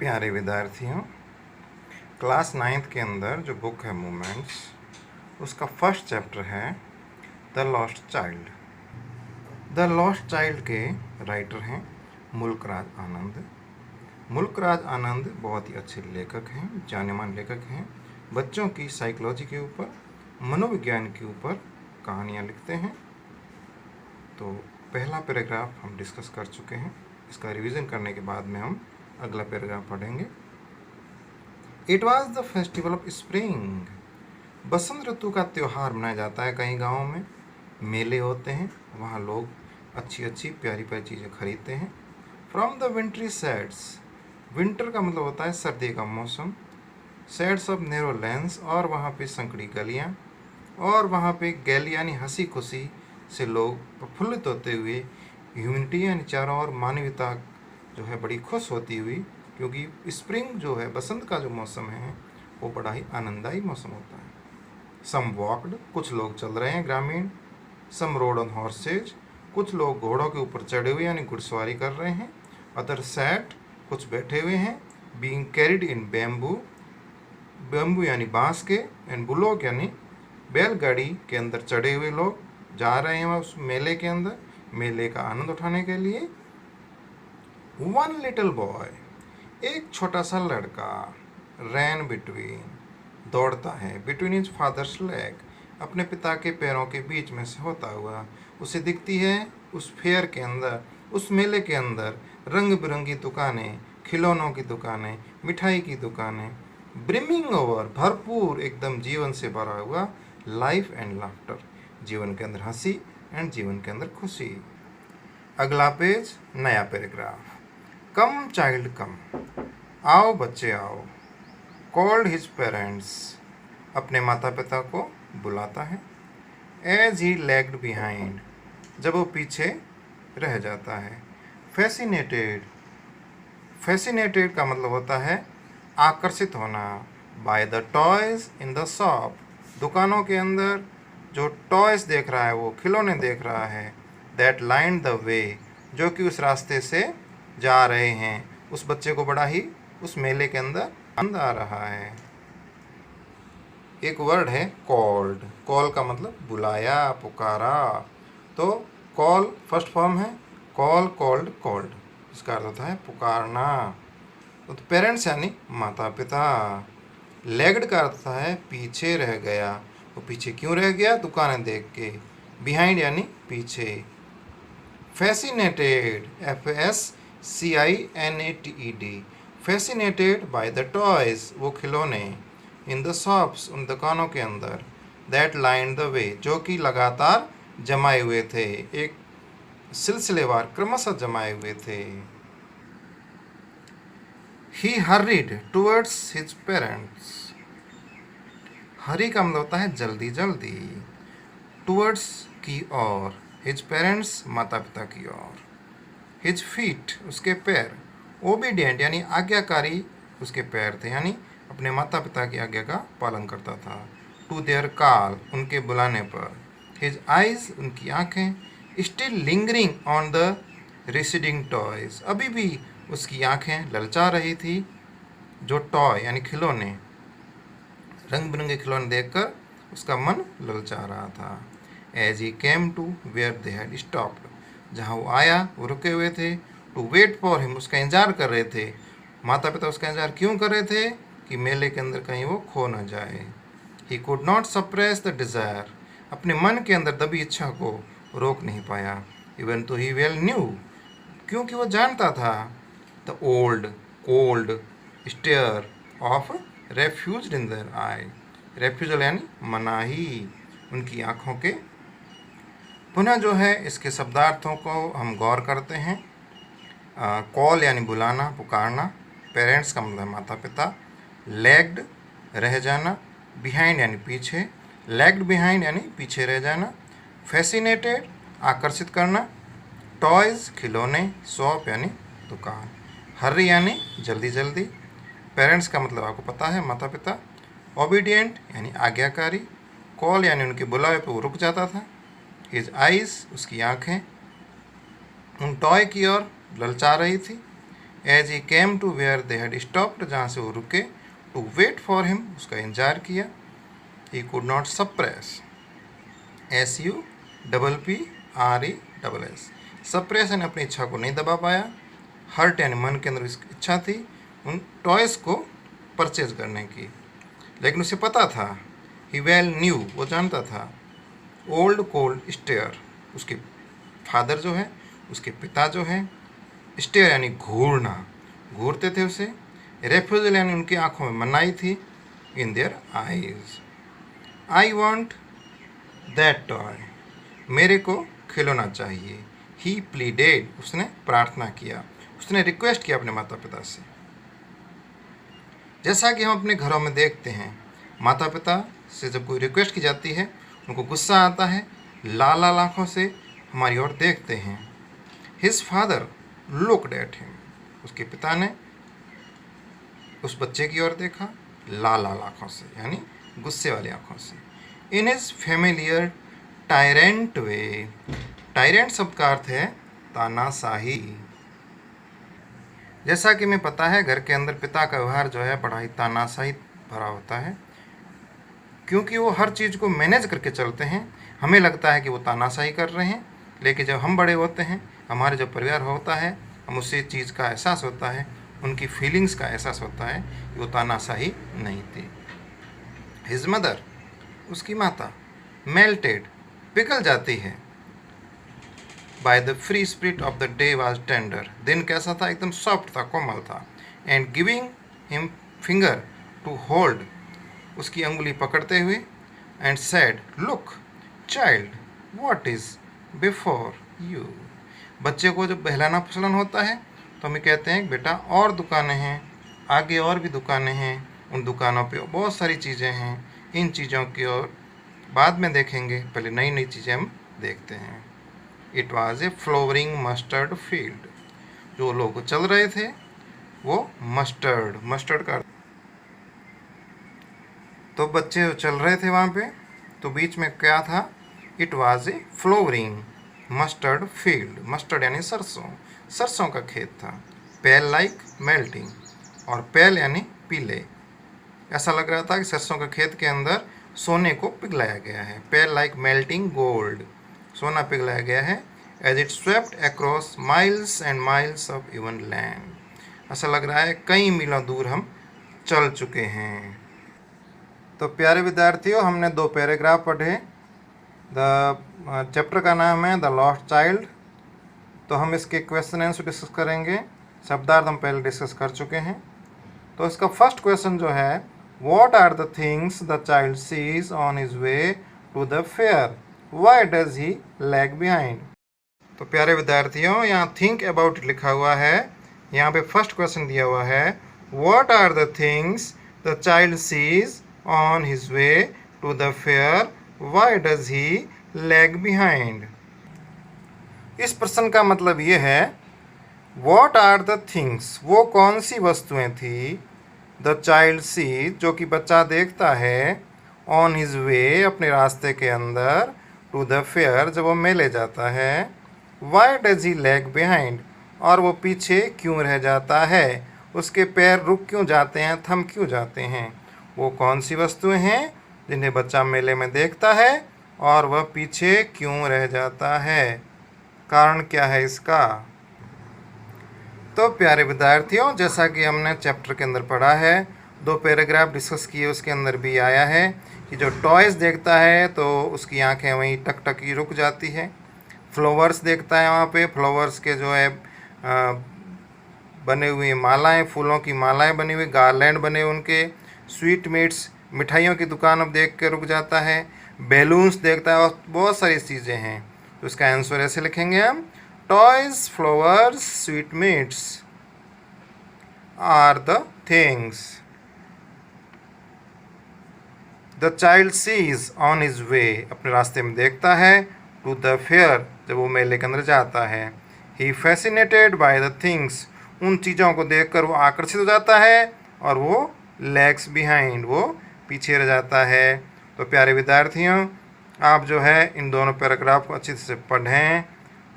प्यारे विद्यार्थियों, class 9th के अंदर जो बुक है मूवमेंट्स, उसका फर्स्ट चैप्टर है the lost child. The lost child के राइटर हैं मुल्क राज आनंद। मुल्क राज आनंद बहुत ही अच्छे लेखक हैं, जानेमान लेखक हैं। बच्चों की साइकोलॉजी के ऊपर, मनोविज्ञान के ऊपर कहानियाँ लिखते हैं। तो पहला पैराग्राफ हम डिस्कस कर चुके हैं। इसका रिवीजन करने के बाद में हम अगला पैराग्राफ पढ़ेंगे। It was the festival of spring. बसंत ऋतु का त्यौहार मनाया जाता है। कई गाँवों में मेले होते हैं, वहाँ लोग अच्छी अच्छी प्यारी प्यारी चीज़ें खरीदते हैं। फ्रॉम द विंट्री सैड्स, विंटर का मतलब होता है सर्दी का मौसम। सैड्स ऑफ नेरो लेंस, और वहाँ पे संकड़ी गलियाँ, और वहाँ पे गैली यानी हंसी खुशी से लोग प्रफुल्लित होते हुए, ह्यूमनिटी यानी चारों ओर मानवता जो है बड़ी खुश होती हुई, क्योंकि स्प्रिंग जो है बसंत का जो मौसम है वो बड़ा ही आनंददायी मौसम होता है। सम वॉक्ड, कुछ लोग चल रहे हैं ग्रामीण। सम रोड ऑन हॉर्सेज, कुछ लोग घोड़ों के ऊपर चढ़े हुए यानी घुड़सवारी कर रहे हैं। अदर सैट, कुछ बैठे हुए हैं। Being carried in bamboo, bamboo यानी बांस के। एंड बुलोक यानी बैलगाड़ी के अंदर चढ़े हुए लोग जा रहे हैं उस मेले के अंदर, मेले का आनंद उठाने के लिए। वन लिटिल बॉय, एक छोटा सा लड़का, रैन बिटवीन, दौड़ता है, बिटवीन हिज फादर्स लेग, अपने पिता के पैरों के बीच में से होता हुआ। उसे दिखती है उस फेयर के अंदर, उस मेले के अंदर रंग बिरंगी दुकानें, खिलौनों की दुकानें, मिठाई की दुकानें, ब्रिमिंग ओवर, भरपूर, एकदम जीवन से भरा हुआ, लाइफ एंड लाफ्टर, जीवन के अंदर हंसी एंड जीवन के अंदर खुशी। अगला पेज, नया पैराग्राफ। कम चाइल्ड कम, आओ बच्चे आओ। कॉल्ड हिज पेरेंट्स, अपने माता पिता को बुलाता है। एज ही लैग्ड बिहाइंड, जब वो पीछे रह जाता है। फैसिनेटेड, फैसिनेटेड का मतलब होता है आकर्षित होना। By the toys in the shop, दुकानों के अंदर जो टॉयज देख रहा है, वो खिलौने देख रहा है। दैट लाइन द वे, जो कि उस रास्ते से जा रहे हैं। उस बच्चे को बड़ा ही उस मेले के अंदर आनंद आ रहा है। एक वर्ड है कॉल्ड। कॉल का मतलब बुलाया, पुकारा। तो कॉल फर्स्ट फॉर्म है, कॉल, कॉल्ड, कॉल्ड, इसका अर्थ होता है पुकारना। तो पेरेंट्स यानी माता पिता। लेग्ड का अर्थ है पीछे रह गया। वो पीछे क्यों रह गया? दुकानें देख के। बिहाइंड यानी पीछे। Fascinated, FASCINATED, fascinated by the toys, वो खिलौने। इन द शॉप्स, उन दुकानों के अंदर। दैट लाइन द वे, जो कि लगातार जमाए हुए थे, एक सिलसिलेवार क्रमशः जमाए हुए थे। ही हर्रीड टुवर्ड्स हिज पेरेंट्स, हरी का मतलब होता है जल्दी जल्दी, टुवर्ड्स की ओर, हिज पेरेंट्स माता पिता की ओर। हिज फीट, उसके पैर। ओबीडियंट यानी आज्ञाकारी उसके पैर थे, यानी अपने माता पिता की आज्ञा का पालन करता था। टू देयर कॉल, उनके बुलाने पर। हिज आइज, उनकी आँखें। Still lingering on the receding toys, अभी भी उसकी आँखें ललचा रही थी जो टॉय यानी खिलौने, रंग बिरंगे खिलौने देखकर उसका मन ललचा रहा था। As he came to where they had stopped, जहाँ वो आया वो रुके हुए थे। टू वेट फॉर हिम, उसका इंतजार कर रहे थे। माता पिता उसका इंतजार क्यों कर रहे थे? कि मेले के अंदर कहीं वो खो न जाए। He could not suppress the desire, अपने मन के अंदर दबी इच्छा को रोक नहीं पाया। इवन तो ही वेल न्यू, क्योंकि वो जानता था। The old cold stare of refuse in their eye, refusal यानी मनाही, उनकी आँखों के। पुनः जो है इसके शब्दार्थों को हम गौर करते हैं। कॉल यानी बुलाना, पुकारना। पेरेंट्स का मतलब माता पिता। लेग्ड, रह जाना। बिहाइंड यानी पीछे। लेग्ड बिहाइंड यानी पीछे रह जाना। फैसिनेटेड, आकर्षित करना। टॉयज, खिलौने। शॉप यानी दुकान। हर्री यानी जल्दी जल्दी। पेरेंट्स का मतलब आपको पता है, माता पिता। ओबीडियंट यानी आज्ञाकारी। कॉल यानी उनके बुलावे पर वो रुक जाता था। हिज आइज, उसकी आँखें उन टॉय की ओर ललचा रही थी। As he came to where they had stopped, जहाँ से वो रुके, टू वेट फॉर हिम, उसका इंतजार किया। He could not suppress, SUPPRESS, suppress यानी अपनी इच्छा को नहीं दबा पाया। हर्ट यानी मन के अंदर इसकी इच्छा थी उन टॉयज़ को परचेज करने की, लेकिन उसे पता था, ही वेल न्यू, वो जानता था, ओल्ड कोल्ड स्टेयर, उसके फादर जो है, उसके पिता जो है, स्टेयर यानी घूरना, घूरते थे उसे, रेफ्यूजल यानी उनकी आंखों में मनाई थी, in their eyes. I want that toy, मेरे को खिलौना चाहिए। ही प्लीडेड, उसने प्रार्थना किया, उसने रिक्वेस्ट किया अपने माता पिता से। जैसा कि हम अपने घरों में देखते हैं, माता पिता से जब कोई रिक्वेस्ट की जाती है उनको गुस्सा आता है, लाल लाल आँखों से हमारी ओर देखते हैं। His father looked at him, उसके पिता ने उस बच्चे की ओर देखा लाल लाल आँखों से, यानी गुस्से वाली आँखों से। In his familiar tyrant way, tyrant शब्द का अर्थ है तानाशाही। जैसा कि हमें पता है, घर के अंदर पिता का व्यवहार जो है बड़ा ही तानाशाही भरा होता है, क्योंकि वो हर चीज़ को मैनेज करके चलते हैं। हमें लगता है कि वो तानाशाही कर रहे हैं, लेकिन जब हम बड़े होते हैं, हमारे जो परिवार होता है, हम उसी चीज़ का एहसास होता है, उनकी फीलिंग्स का एहसास होता है कि वो तानाशाही नहीं थी। हिज मदर, उसकी माता, मेल्टेड, पिघल जाती है, by the free spirit of the day was tender, दिन कैसा था, एकदम सॉफ्ट था, कोमल था। And giving him finger to hold, उसकी अंगुली पकड़ते हुए, and said look child what is before you, बच्चे को जब बहलाना फुसलाना होता है तो हमें कहते हैं बेटा और दुकानें हैं, आगे और भी दुकानें हैं, उन दुकानों पे बहुत सारी चीज़ें हैं, इन चीज़ों की ओर बाद में देखेंगे, पहले नई नई चीज़ें हम देखते हैं। It was a flowering mustard field, जो लोग चल रहे थे वो मस्टर्ड, मस्टर्ड का, तो बच्चे चल रहे थे वहाँ पे, तो बीच में क्या था, it was a flowering mustard field, mustard यानी सरसों, सरसों का खेत था। पेल लाइक मेल्टिंग, और पेल यानी पीले, ऐसा लग रहा था कि सरसों के खेत के अंदर सोने को पिघलाया गया है। पेल लाइक मेल्टिंग गोल्ड, सोना पिघलाया गया है। As it swept across miles and miles of even land, ऐसा लग रहा है कई मीलों दूर हम चल चुके हैं। तो प्यारे विद्यार्थियों, हमने 2 पैराग्राफ पढ़े। चैप्टर का नाम है द लॉस्ट चाइल्ड। तो हम इसके क्वेश्चन आंसर डिस्कस करेंगे। शब्दार्थ हम पहले डिस्कस कर चुके हैं। तो इसका फर्स्ट क्वेश्चन जो है, what are the things the child sees on his way to the fair, why does he lag behind. तो प्यारे विद्यार्थियों, यहाँ थिंक अबाउट इट लिखा हुआ है। यहाँ पे फर्स्ट क्वेश्चन दिया हुआ है, what are the things the child sees on his way to the fair, why does he lag behind. इस प्रश्न का मतलब ये है, व्हाट आर द थिंग्स, वो कौन सी वस्तुएं थी, द चाइल्ड सी, जो कि बच्चा देखता है, ऑन हिज वे, अपने रास्ते के अंदर, टू द फेयर, जब वो मेले जाता है, why does he lag behind, और वो पीछे क्यों रह जाता है, उसके पैर रुक क्यों जाते हैं, थम क्यों जाते हैं। वो कौन सी वस्तुएं हैं जिन्हें बच्चा मेले में देखता है और वह पीछे क्यों रह जाता है, कारण क्या है इसका। तो प्यारे विद्यार्थियों, जैसा कि हमने चैप्टर के अंदर पढ़ा है, 2 पैराग्राफ डिस्कस किए, उसके अंदर भी आया है कि जो टॉयज़ देखता है तो उसकी आंखें वहीं टक टक ही रुक जाती है। फ्लावर्स देखता है, वहाँ पे फ्लावर्स के जो है बने हुए मालाएं, फूलों की मालाएं बनी हुई, गार्लैंड बने उनके, स्वीट मीट्स, मिठाइयों की दुकान अब देख के रुक जाता है, बैलून्स देखता है, और बहुत सारी चीज़ें हैं। तो इसका आंसर ऐसे लिखेंगे हम, toys, flowers, sweetmeats are the things the child sees on his way, अपने रास्ते में देखता है, टू द फेयर, जब वो मेले के अंदर जाता है। ही फैसिनेटेड बाय द थिंग्स, उन चीज़ों को देखकर वो आकर्षित हो जाता है, और वो लैग्स बिहाइंड, वो पीछे रह जाता है। तो प्यारे विद्यार्थियों, आप जो है इन दोनों पैराग्राफ को अच्छे से पढ़ें,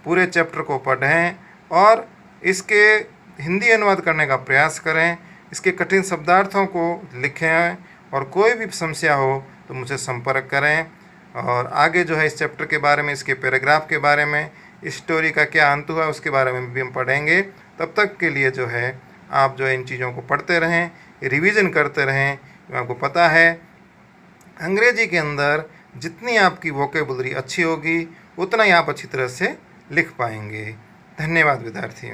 पूरे चैप्टर को पढ़ें, और इसके हिंदी अनुवाद करने का प्रयास करें, इसके कठिन शब्दार्थों को लिखें और कोई भी समस्या हो तो मुझसे संपर्क करें। और आगे जो है इस चैप्टर के बारे में, इसके पैराग्राफ के बारे में, इस स्टोरी का क्या अंत हुआ उसके बारे में भी हम पढ़ेंगे। तब तक के लिए जो है आप जो है इन चीज़ों को पढ़ते रहें, रिवीजन करते रहें। आपको पता है अंग्रेजी के अंदर जितनी आपकी वोकेबुलरी अच्छी होगी उतना ही आप अच्छी तरह से लिख पाएंगे। धन्यवाद विद्यार्थियों।